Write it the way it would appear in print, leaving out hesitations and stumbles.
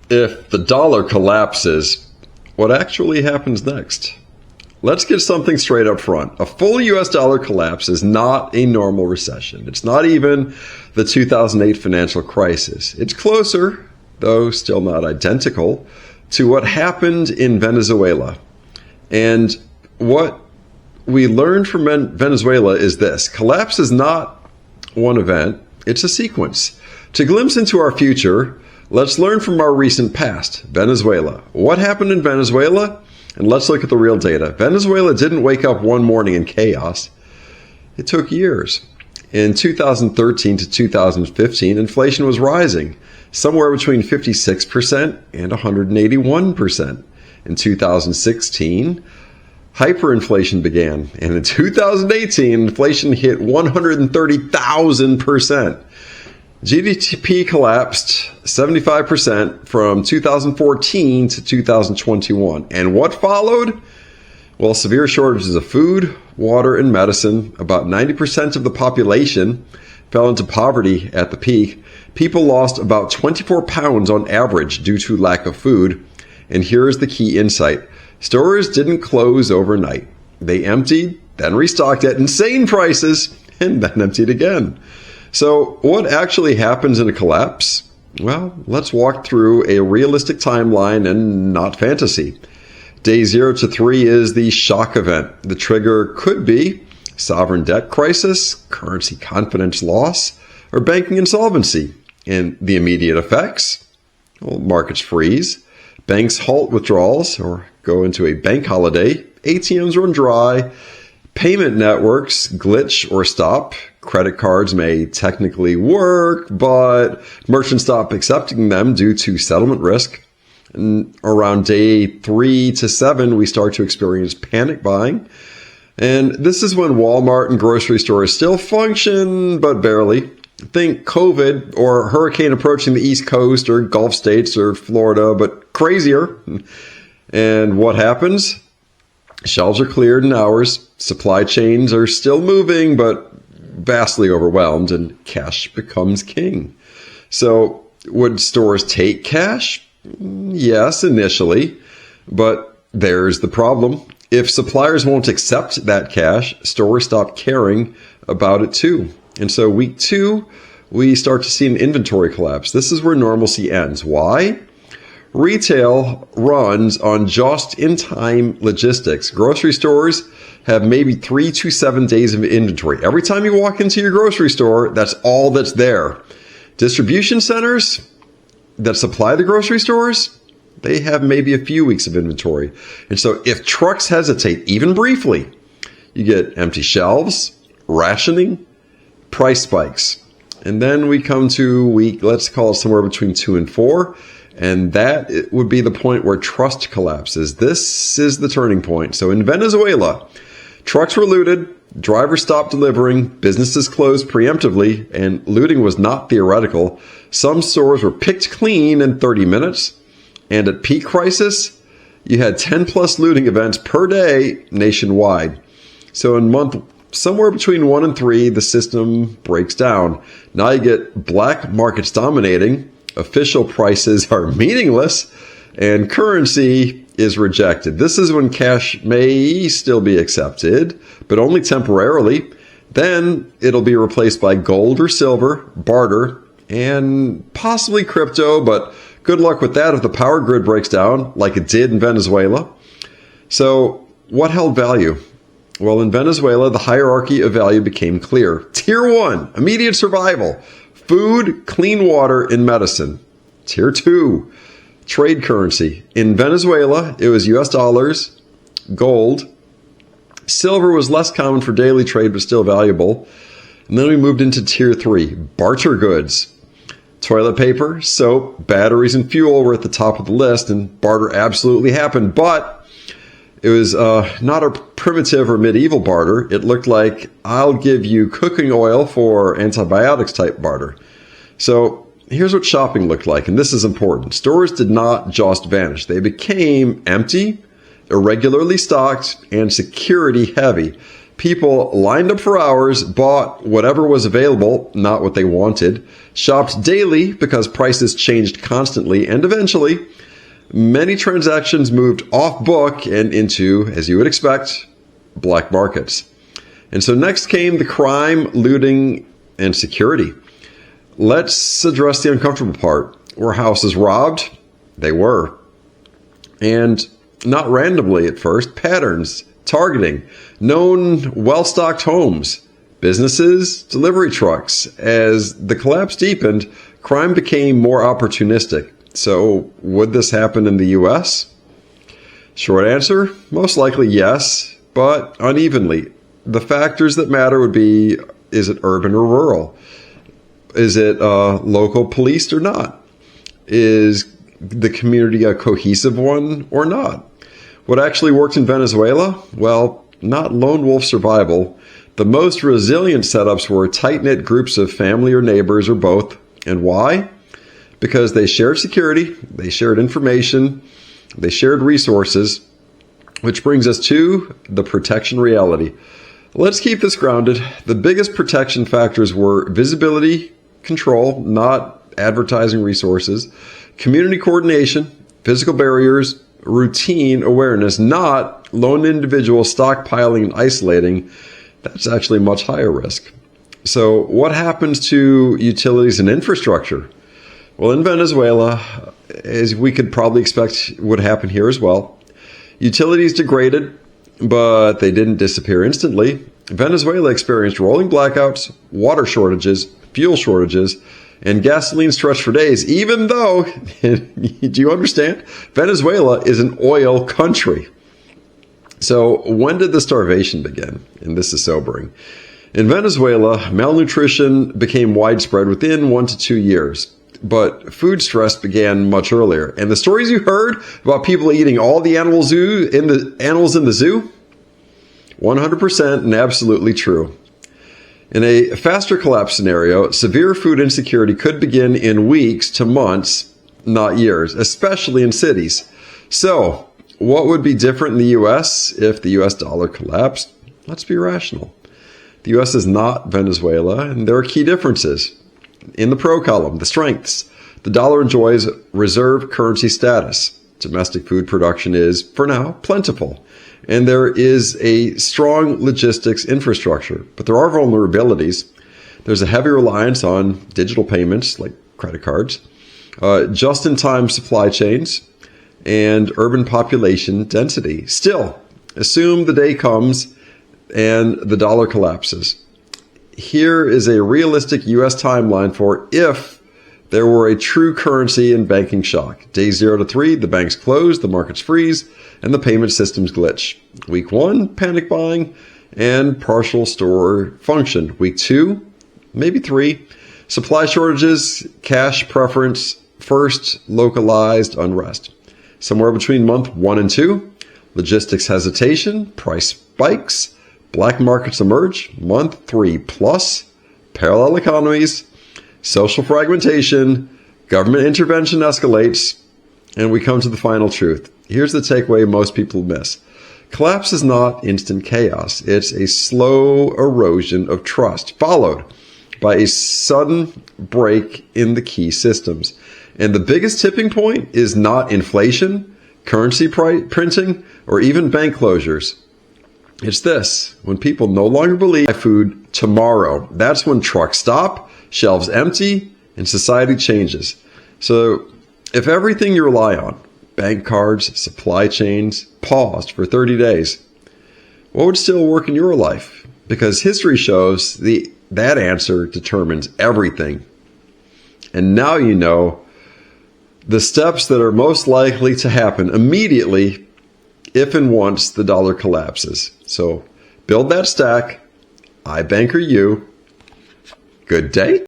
If the dollar collapses, what actually happens next? Let's get something straight up front. A full US dollar collapse is not a normal recession. It's not even the 2008 financial crisis. It's closer, though still not identical, to what happened in Venezuela. And what we learned from Venezuela is this: collapse is not one event, it's a sequence. To glimpse into our future, let's learn from our recent past, Venezuela. What happened in Venezuela? And let's look at the real data. Venezuela didn't wake up one morning in chaos. It took years. In 2013 to 2015, inflation was rising, somewhere between 56% and 181%. In 2016, hyperinflation began. And in 2018, inflation hit 130,000%. GDP collapsed 75% from 2014 to 2021. And what followed? Well, severe shortages of food, water, and medicine. About 90% of the population fell into poverty at the peak. People lost about 24 pounds on average due to lack of food. And here's the key insight. Stores didn't close overnight. They emptied, then restocked at insane prices, and then emptied again. So what actually happens in a collapse? Well, let's walk through a realistic timeline and not fantasy. Day 0 to 3 is the shock event. The trigger could be sovereign debt crisis, currency confidence loss, or banking insolvency. And the immediate effects? Well, markets freeze, banks halt withdrawals or go into a bank holiday, ATMs run dry, payment networks glitch or stop. Credit cards may technically work, but merchants stop accepting them due to settlement risk. And around day 3 to 7, we start to experience panic buying. And this is when Walmart and grocery stores still function, but barely. Think COVID or hurricane approaching the East Coast or Gulf states or Florida, but crazier. And what happens? Shelves are cleared in hours. Supply chains are still moving, but vastly overwhelmed, and cash becomes king. So would stores take cash? Yes, initially, but there's the problem. If suppliers won't accept that cash, stores stop caring about it too. And so week 2, we start to see an inventory collapse. This is where normalcy ends. Why? Retail runs on just-in-time logistics. Grocery stores have maybe 3 to 7 days of inventory. Every time you walk into your grocery store, that's all that's there. Distribution centers that supply the grocery stores, they have maybe a few weeks of inventory. And so if trucks hesitate, even briefly, you get empty shelves, rationing, price spikes. And then we come to week, let's call it somewhere between 2 and 4. And that would be the point where trust collapses. This is the turning point. So in Venezuela, trucks were looted, drivers stopped delivering, businesses closed preemptively, and looting was not theoretical. Some stores were picked clean in 30 minutes. And at peak crisis, you had 10 plus looting events per day nationwide. So in month somewhere between 1 and 3, the system breaks down. Now you get black markets dominating. Official prices are meaningless, and currency is rejected. This is when cash may still be accepted, but only temporarily. Then it'll be replaced by gold or silver, barter, and possibly crypto, but good luck with that if the power grid breaks down like it did in Venezuela. So what held value? Well, in Venezuela, the hierarchy of value became clear. Tier 1, immediate survival. Food, clean water, and medicine. Tier 2, trade currency. In Venezuela, it was US dollars, gold. Silver was less common for daily trade, but still valuable. And then we moved into Tier 3, barter goods. Toilet paper, soap, batteries, and fuel were at the top of the list, and barter absolutely happened. But it was not a primitive or medieval barter. It looked like, I'll give you cooking oil for antibiotics type barter. So here's what shopping looked like, and this is important. Stores did not just vanish. They became empty, irregularly stocked, and security heavy. People lined up for hours, bought whatever was available, not what they wanted, shopped daily because prices changed constantly, and eventually, many transactions moved off book and into, as you would expect, black markets. And so next came the crime, looting, and security. Let's address the uncomfortable part. Were houses robbed? They were. And not randomly at first, patterns, targeting, known well-stocked homes, businesses, delivery trucks. As the collapse deepened, crime became more opportunistic. So would this happen in the U.S.? Short answer, most likely yes, but unevenly. The factors that matter would be, is it urban or rural? Is it local policed or not? Is the community a cohesive one or not? What actually worked in Venezuela? Well, not lone wolf survival. The most resilient setups were tight-knit groups of family or neighbors or both. And why? Because they shared security, they shared information, they shared resources, which brings us to the protection reality. Let's keep this grounded. The biggest protection factors were visibility control, not advertising resources, community coordination, physical barriers, routine awareness, not lone individual stockpiling and isolating. That's actually much higher risk. So what happens to utilities and infrastructure? Well, in Venezuela, as we could probably expect would happen here as well, utilities degraded, but they didn't disappear instantly. Venezuela experienced rolling blackouts, water shortages, fuel shortages, and gasoline stretched for days, even though, do you understand? Venezuela is an oil country. So when did the starvation begin? And this is sobering. In Venezuela, malnutrition became widespread within 1 to 2 years. But food stress began much earlier. And the stories you heard about people eating all the animals in the zoo, 100% and absolutely true. In a faster collapse scenario, severe food insecurity could begin in weeks to months, not years, especially in cities. So, what would be different in the U.S. if the U.S. dollar collapsed? Let's be rational. The U.S. is not Venezuela, and there are key differences. In the pro column, the strengths. The dollar enjoys reserve currency status. Domestic food production is, for now, plentiful. And there is a strong logistics infrastructure. But there are vulnerabilities. There's a heavy reliance on digital payments, like credit cards, just-in-time supply chains, and urban population density. Still, assume the day comes and the dollar collapses. Here is a realistic U.S. timeline for if there were a true currency and banking shock. Day 0 to 3, the banks close, the markets freeze, and the payment systems glitch. Week 1, panic buying and partial store function. Week 2, maybe 3, supply shortages, cash preference, first localized unrest. Somewhere between month 1 and 2, logistics hesitation, price spikes, black markets emerge. Month 3 plus, parallel economies, social fragmentation, government intervention escalates, and we come to the final truth. Here's the takeaway most people miss. Collapse is not instant chaos. It's a slow erosion of trust, followed by a sudden break in the key systems. And the biggest tipping point is not inflation, currency printing, or even bank closures. It's this: when people no longer believe food tomorrow, that's when trucks stop, shelves empty, and society changes. So if everything you rely on, bank cards, supply chains, paused for 30 days, what would still work in your life? Because history shows that answer determines everything. And now you know the steps that are most likely to happen immediately if and once the dollar collapses. So build that stack. iBankerU. Good day.